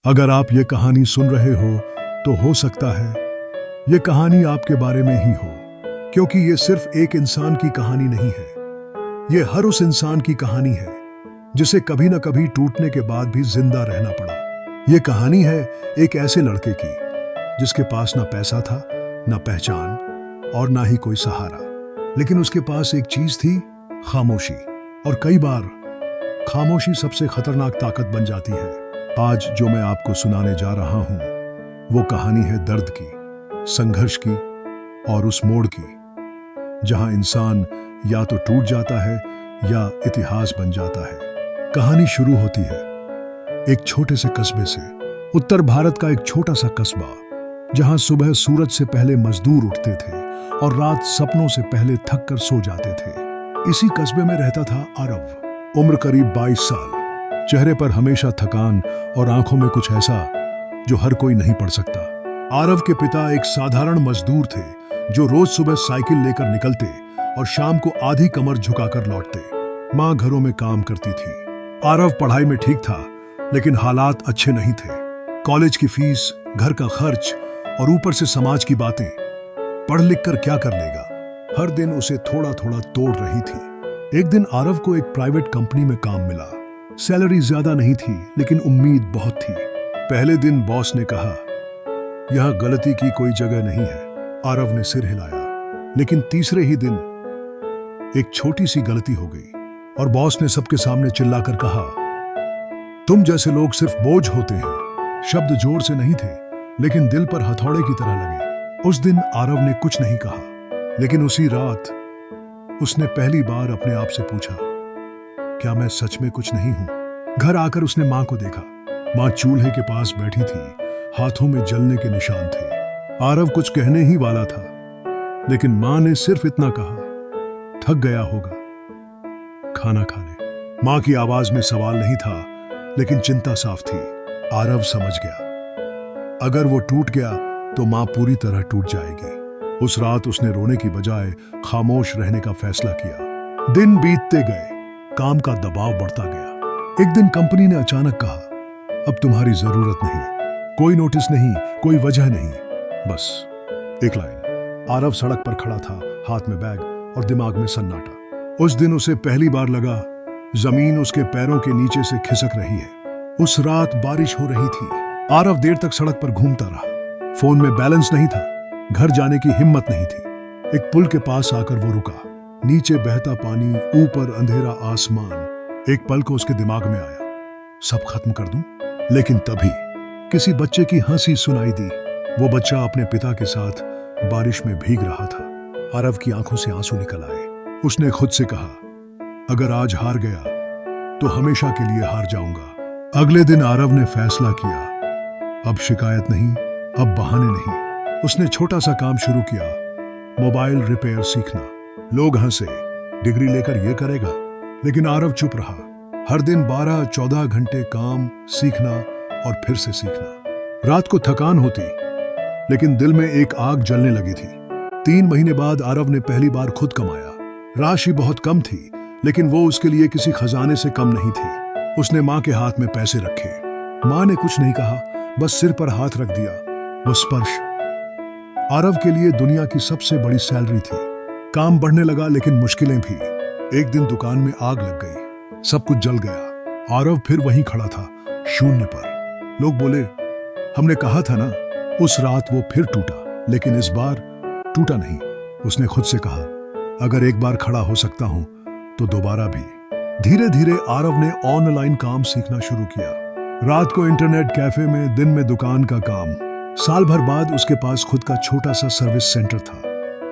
अगर आप ये कहानी सुन रहे हो तो हो सकता है ये कहानी आपके बारे में ही हो, क्योंकि ये सिर्फ एक इंसान की कहानी नहीं है। ये हर उस इंसान की कहानी है जिसे कभी न कभी टूटने के बाद भी जिंदा रहना पड़ा। ये कहानी है एक ऐसे लड़के की जिसके पास ना पैसा था, ना पहचान और ना ही कोई सहारा, लेकिन उसके पास एक चीज थी, खामोशी। और कई बार खामोशी सबसे खतरनाक ताकत बन जाती है। आज जो मैं आपको सुनाने जा रहा हूं वो कहानी है दर्द की, संघर्ष की और उस मोड़ की जहां इंसान या तो टूट जाता है या इतिहास बन जाता है। कहानी शुरू होती है एक छोटे से कस्बे से। उत्तर भारत का एक छोटा सा कस्बा जहां सुबह सूरज से पहले मजदूर उठते थे और रात सपनों से पहले थक कर सो जाते थे। इसी कस्बे में रहता था आरव, उम्र करीब 22 साल। चेहरे पर हमेशा थकान और आंखों में कुछ ऐसा जो हर कोई नहीं पढ़ सकता। आरव के पिता एक साधारण मजदूर थे जो रोज सुबह साइकिल लेकर निकलते और शाम को आधी कमर झुकाकर लौटते। माँ घरों में काम करती थी। आरव पढ़ाई में ठीक था, लेकिन हालात अच्छे नहीं थे। कॉलेज की फीस, घर का खर्च और ऊपर से समाज की बातें। पढ़ लिख कर क्या कर लेगा, हर दिन उसे थोड़ा थोड़ा तोड़ रही थी। एक दिन आरव को एक प्राइवेट कंपनी में काम मिला। सैलरी ज्यादा नहीं थी, लेकिन उम्मीद बहुत थी। पहले दिन बॉस ने कहा, यह गलती की कोई जगह नहीं है। आरव ने सिर हिलाया, लेकिन तीसरे ही दिन एक छोटी सी गलती हो गई और बॉस ने सबके सामने चिल्लाकर कहा, तुम जैसे लोग सिर्फ बोझ होते हैं। शब्द जोर से नहीं थे, लेकिन दिल पर हथौड़े की तरह लगे। उस दिन आरव ने कुछ नहीं कहा, लेकिन उसी रात उसने पहली बार अपने आप से पूछा, क्या मैं सच में कुछ नहीं हूं? घर आकर उसने मां को देखा। मां चूल्हे के पास बैठी थी, हाथों में जलने के निशान थे। आरव कुछ कहने ही वाला था, लेकिन मां ने सिर्फ इतना कहा, थक गया होगा, खाना खा ले। मां की आवाज में सवाल नहीं था, लेकिन चिंता साफ थी। आरव समझ गया, अगर वो टूट गया तो मां पूरी तरह टूट जाएगी। उस रात उसने रोने की बजाय खामोश रहने का फैसला किया। दिन बीतते गए, काम का दबाव बढ़ता गया। एक दिन कंपनी ने अचानक कहा, अब तुम्हारी जरूरत नहीं। कोई नोटिस नहीं, कोई वजह नहीं, बस एक लाइन। आरव सड़क पर खड़ा था, हाथ में बैग और दिमाग में सन्नाटा। उस दिन उसे पहली बार लगा जमीन उसके पैरों के नीचे से खिसक रही है। उस रात बारिश हो रही थी। आरव देर तक सड़क पर घूमता रहा। फोन में बैलेंस नहीं था, घर जाने की हिम्मत नहीं थी। एक पुल के पास आकर वो रुका। नीचे बहता पानी, ऊपर अंधेरा आसमान। एक पल को उसके दिमाग में आया, सब खत्म कर दूं। लेकिन तभी किसी बच्चे की हंसी सुनाई दी। वो बच्चा अपने पिता के साथ बारिश में भीग रहा था। आरव की आंखों से आंसू निकल आए। उसने खुद से कहा, अगर आज हार गया तो हमेशा के लिए हार जाऊंगा। अगले दिन आरव ने फैसला किया, अब शिकायत नहीं, अब बहाने नहीं। उसने छोटा सा काम शुरू किया, मोबाइल रिपेयर सीखना। लोग हंसे, डिग्री लेकर यह करेगा, लेकिन आरव चुप रहा। हर दिन 12-14 घंटे काम, सीखना और फिर से सीखना। रात को थकान होती, लेकिन दिल में एक आग जलने लगी थी। 3 महीने बाद आरव ने पहली बार खुद कमाया। राशि बहुत कम थी, लेकिन वो उसके लिए किसी खजाने से कम नहीं थी। उसने मां के हाथ में पैसे रखे। मां ने कुछ नहीं कहा, बस सिर पर हाथ रख दिया। वो स्पर्श आरव के लिए दुनिया की सबसे बड़ी सैलरी थी। काम बढ़ने लगा, लेकिन मुश्किलें भी। एक दिन दुकान में आग लग गई, सब कुछ जल गया। आरव फिर वहीं खड़ा था, शून्य पर। लोग बोले, हमने कहा था ना। उस रात वो फिर टूटा, लेकिन इस बार टूटा नहीं। उसने खुद से कहा, अगर एक बार खड़ा हो सकता हूं तो दोबारा भी। धीरे धीरे आरव ने ऑनलाइन काम सीखना शुरू किया। रात को इंटरनेट कैफे में, दिन में दुकान का काम। साल भर बाद उसके पास खुद का छोटा सा सर्विस सेंटर था।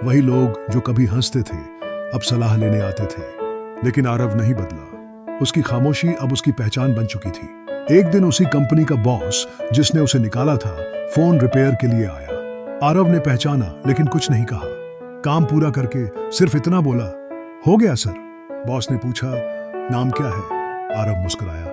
वही लोग जो कभी हंसते थे अब सलाह लेने आते थे। लेकिन आरव नहीं बदला। उसकी खामोशी अब उसकी पहचान बन चुकी थी। एक दिन उसी कंपनी का बॉस जिसने उसे निकाला था, फोन रिपेयर के लिए आया। आरव ने पहचाना, लेकिन कुछ नहीं कहा। काम पूरा करके सिर्फ इतना बोला, हो गया सर। बॉस ने पूछा, नाम क्या है? आरव मुस्कुराया,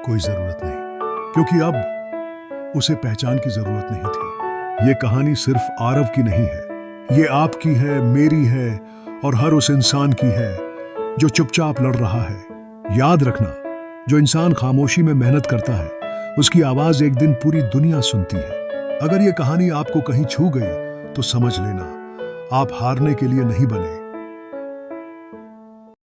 कोई जरूरत नहीं, क्योंकि अब उसे पहचान की जरूरत नहीं थी। ये कहानी सिर्फ आरव की नहीं है, ये आपकी है, मेरी है और हर उस इंसान की है जो चुपचाप लड़ रहा है। याद रखना, जो इंसान खामोशी में मेहनत करता है उसकी आवाज एक दिन पूरी दुनिया सुनती है। अगर ये कहानी आपको कहीं छू गई तो समझ लेना, आप हारने के लिए नहीं बने,